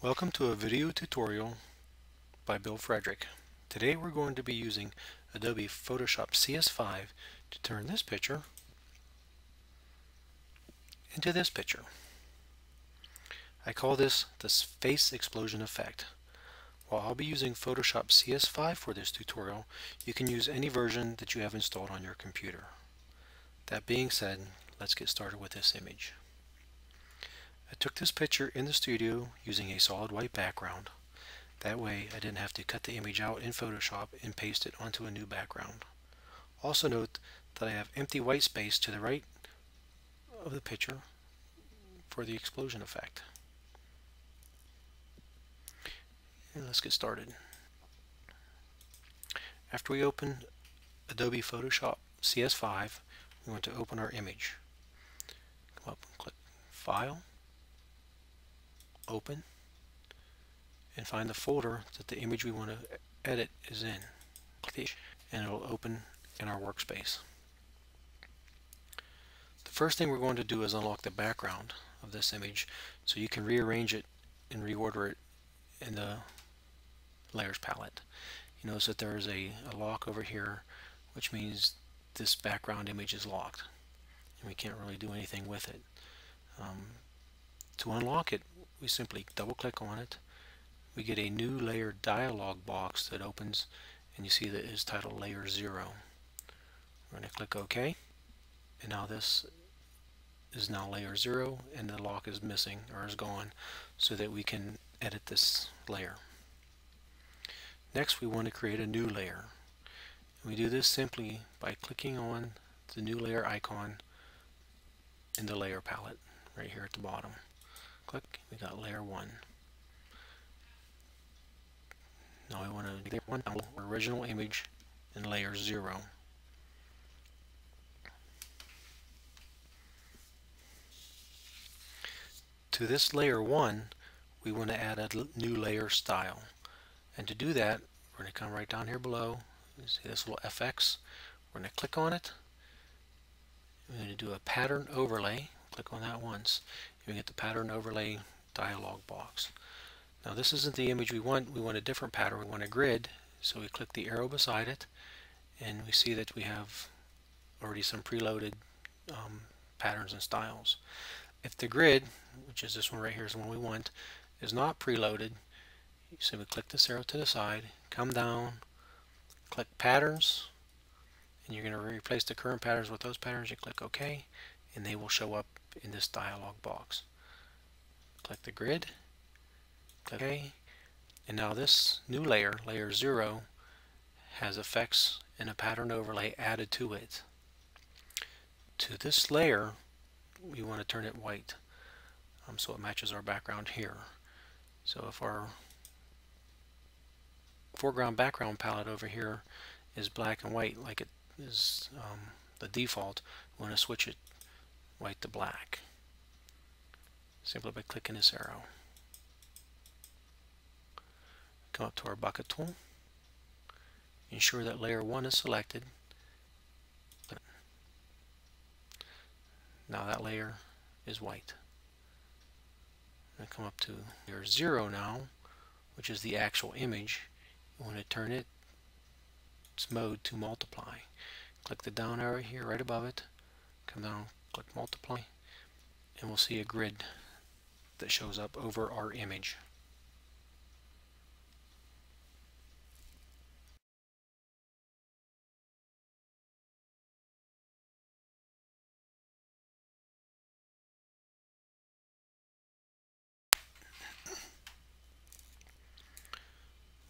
Welcome to a video tutorial by Bill Frederick. Today we're going to be using Adobe Photoshop CS5 to turn this picture into this picture. I call this the face explosion effect. While I'll be using Photoshop CS5 for this tutorial, you can use any version that you have installed on your computer. That being said, let's get started with this image. I took this picture in the studio using a solid white background. That way I didn't have to cut the image out in Photoshop and paste it onto a new background. Also note that I have empty white space to the right of the picture for the explosion effect. And let's get started. After we open Adobe Photoshop CS5, we want to open our image. Come up and click File, Open, and find the folder that the image we want to edit is in. Click and it will open in our workspace. The first thing we're going to do is unlock the background of this image so you can rearrange it and reorder it in the layers palette. You notice that there is a lock over here, which means this background image is locked and we can't really do anything with it. To unlock it, we simply double click on it. We get a new layer dialog box that opens, and you see that it is titled Layer 0. We're going to click OK, and now this is now Layer 0 and the lock is missing or is gone, so that we can edit this layer. Next we want to create a new layer. And we do this simply by clicking on the new layer icon in the layer palette right here at the bottom. Click, we got Layer 1. Now we want to get our original image in Layer 0. To this Layer 1, we want to add a new layer style. And to do that, we're going to come right down here below. You see this little FX. We're going to click on it. We're going to do a pattern overlay. Click on that once. You get the pattern overlay dialog box. Now this isn't the image we want. We want a different pattern. We want a grid. So we click the arrow beside it, and we see that we have already some preloaded patterns and styles. If the grid, which is this one right here, is the one we want, is not preloaded, you simply click this arrow to the side, come down, click Patterns, and you're going to replace the current patterns with those patterns. You click OK, and they will show up in this dialog box. Click the grid, click OK, and now this new layer, Layer 0, has effects and a pattern overlay added to it. To this layer, we want to turn it white so it matches our background here. So if our foreground background palette over here is black and white like it is the default, we want to switch it white to black simply by clicking this arrow. Come up to our bucket tool, ensure that Layer 1 is selected. Now that layer is white. And come up to Layer 0 now, which is the actual image. You want to turn its mode to multiply. Click the down arrow here right above it, come down, click multiply, and we'll see a grid that shows up over our image.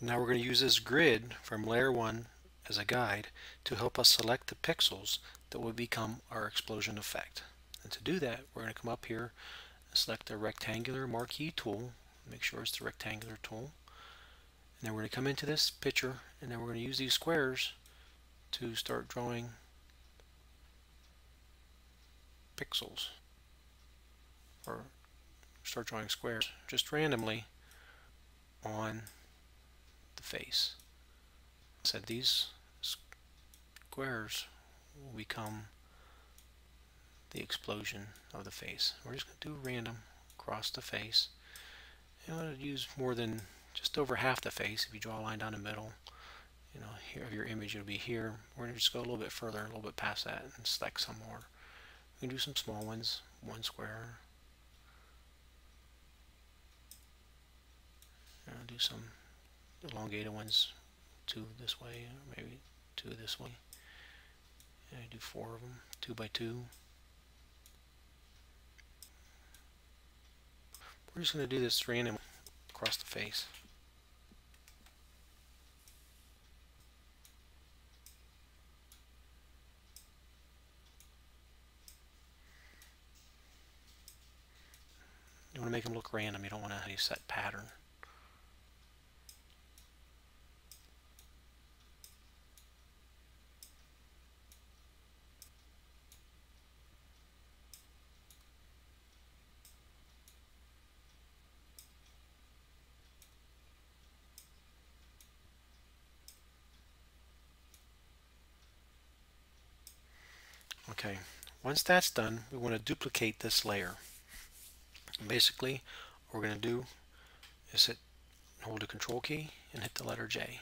Now we're going to use this grid from Layer 1 as a guide to help us select the pixels that will become our explosion effect. And to do that, we're going to come up here and select the rectangular marquee tool. Make sure it's the rectangular tool. And then we're going to come into this picture, and then we're going to use these squares to start drawing pixels, or start drawing squares just randomly on the face. So these squares will become the explosion of the face. We're just going to do random across the face, You want to use more than just over half the face. If you draw a line down the middle, you know, here of your image, it'll be here. We're going to just go a little bit further, a little bit past that, and select some more. We can do some small ones, one square. Do some elongated ones, 2 this way, or maybe 2 this way. And I do 4 of them, 2 by 2. We're just going to do this random across the face. You want to make them look random. You don't want to have a set pattern. Okay, once that's done, we want to duplicate this layer. And basically, what we're going to do is hold the Control key and hit the letter J.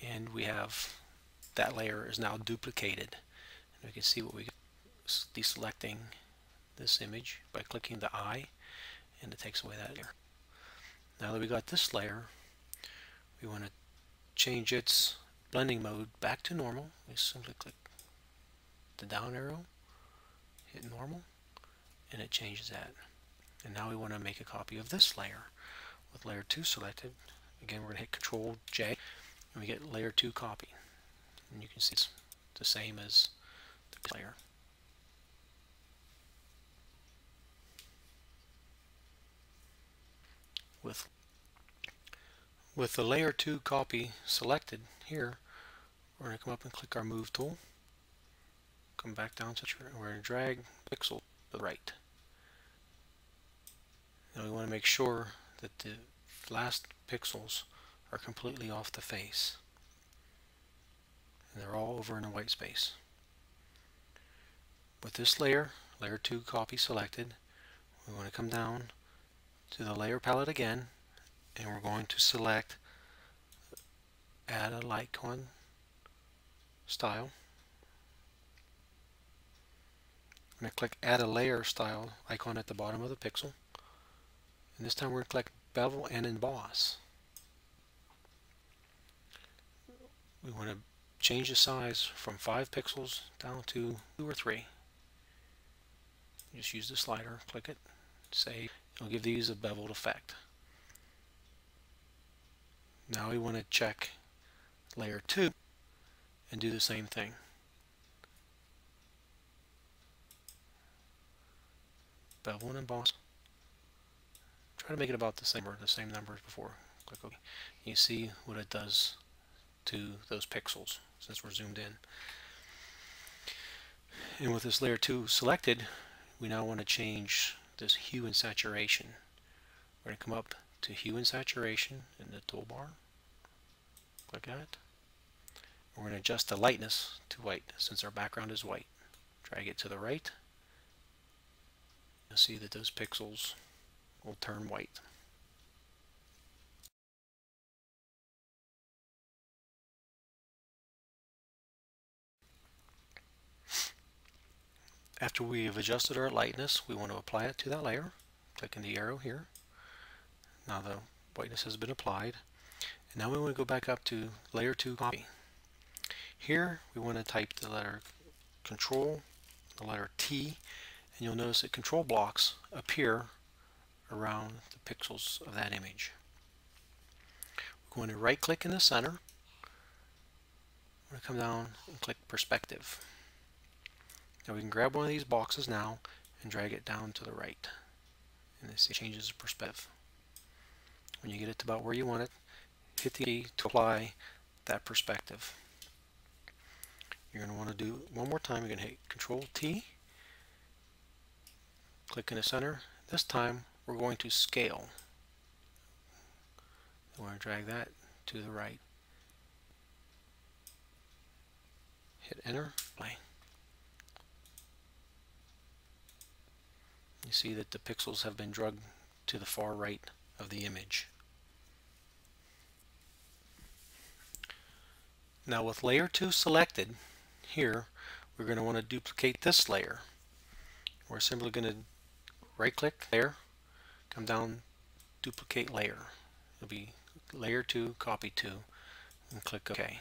And we have that layer is now duplicated. And we can see what we get, deselecting this image by clicking the eye, and it takes away that layer. Now that we got this layer, we want to change its blending mode back to normal. We simply click the down arrow, hit normal, and it changes that. And now we want to make a copy of this layer with layer 2 selected. Again, we're going to hit Control J, and we get layer 2 copy. And you can see it's the same as the layer. With the layer 2 copy selected here, we're going to come up and click our Move tool. Come back down to and we're going to drag pixel to the right. Now we want to make sure that the last pixels are completely off the face. And they're all over in the white space. With this layer, layer 2 copy selected, we want to come down to the layer palette again, and we're going to select add a icon style. I'm going to click add a layer style icon at the bottom of the pixel, and this time we're going to click bevel and emboss. We want to change the size from 5 pixels down to 2 or 3. Just use the slider, click it, save. It'll give these a beveled effect. Now we want to check layer 2 and do the same thing. Bevel and emboss. Try to make it about the same number as before. Click OK. You see what it does to those pixels since we're zoomed in. And with this layer 2 selected, we now want to change this hue and saturation. We're going to come up to hue and saturation in the toolbar. Click that. We're going to adjust the lightness to white since our background is white. Drag it to the right. You'll see that those pixels will turn white. After we have adjusted our lightness, we want to apply it to that layer. Clicking the arrow here. Now the whiteness has been applied. And now we want to go back up to layer 2 copy. Here we want to type the letter Control, the letter T, and you'll notice that control blocks appear around the pixels of that image. We're going to right click in the center. We're going to come down and click Perspective. Now we can grab one of these boxes now and drag it down to the right. And this changes the perspective. When you get it to about where you want it, hit the key to apply that perspective. You're going to want to do it one more time. You're going to hit Control T, click in the center. This time we're going to scale. We're going to drag that to the right. Hit Enter, play. You see that the pixels have been dragged to the far right of the image. Now with layer 2 selected, here we're going to want to duplicate this layer. We're simply going to right click layer, come down, duplicate layer. It'll be layer 2, copy 2, and click OK.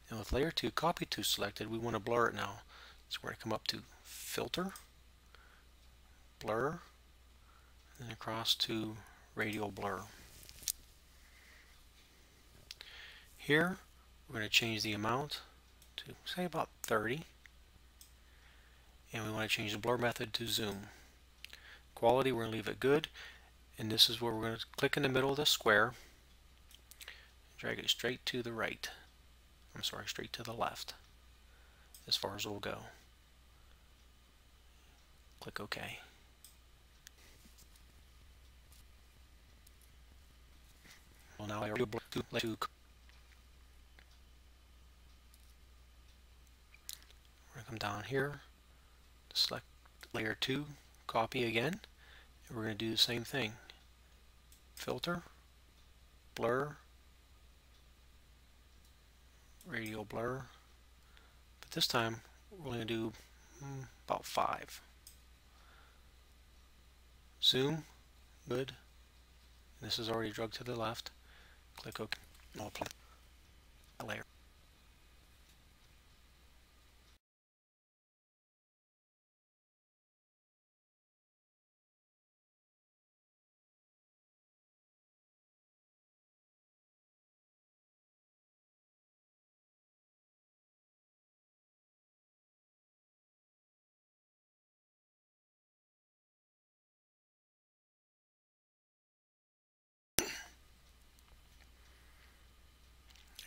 And with layer 2, copy 2 selected, we want to blur it now. So we're going to come up to filter, blur, and across to radial blur. Here we're going to change the amount to say about 30, and we want to change the blur method to zoom. Quality, we're going to leave it good, and this is where we're going to click in the middle of the square, drag it straight to the right. I'm sorry, straight to the left, as far as it will go. Click OK. Well, now I already blur to layer 2. We're going to come down here, select layer 2, copy again, and we're going to do the same thing. Filter, blur, radial blur, but this time we're going to do about 5. Zoom, good. This is already dragged to the left. Click OK. I'll apply a layer.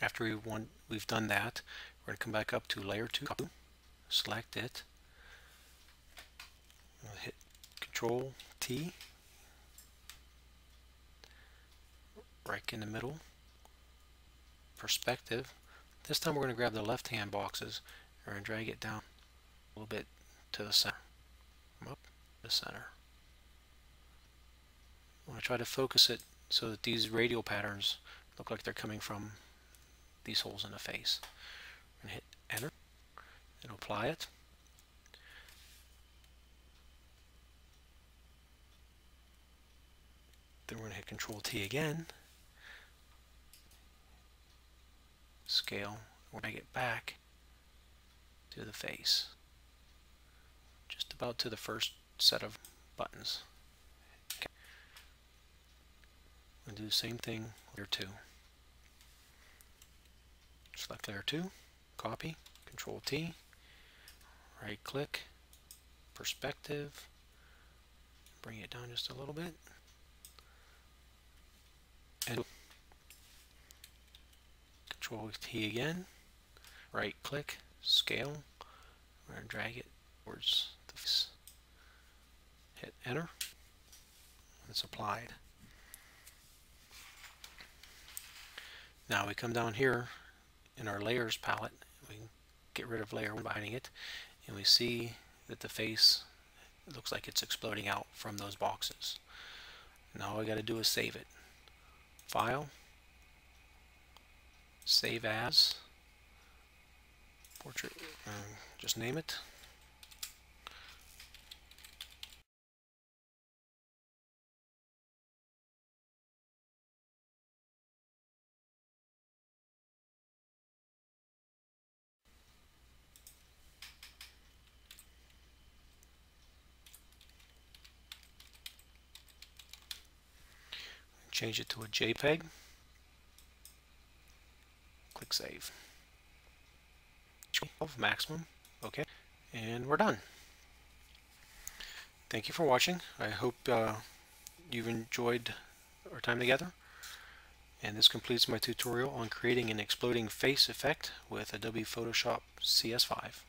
After we've done that, we're going to come back up to layer 2, select it, we'll hit Control T, right in the middle, perspective. This time we're going to grab the left hand boxes and we're going to drag it down a little bit to the center, up to the center. I want to try to focus it so that these radial patterns look like they're coming from these holes in the face. We're going to hit enter and apply it. Then we're going to hit Control T again, scale, we'll drag it back to the face, just about to the first set of buttons. Okay. We'll do the same thing with layer 2. Select layer 2, copy, Control T, right click, perspective, bring it down just a little bit, and Control T again, right click, scale, we're going to drag it towards the face, hit enter, and it's applied. Now we come down here in our layers palette, we get rid of layer 1 by hiding it, and we see that the face looks like it's exploding out from those boxes. Now all we got to do is save it. File, save as, portrait, just name it. Change it to a JPEG. Click Save. Maximum. Okay. And we're done. Thank you for watching. I hope you've enjoyed our time together. And this completes my tutorial on creating an exploding face effect with Adobe Photoshop CS5.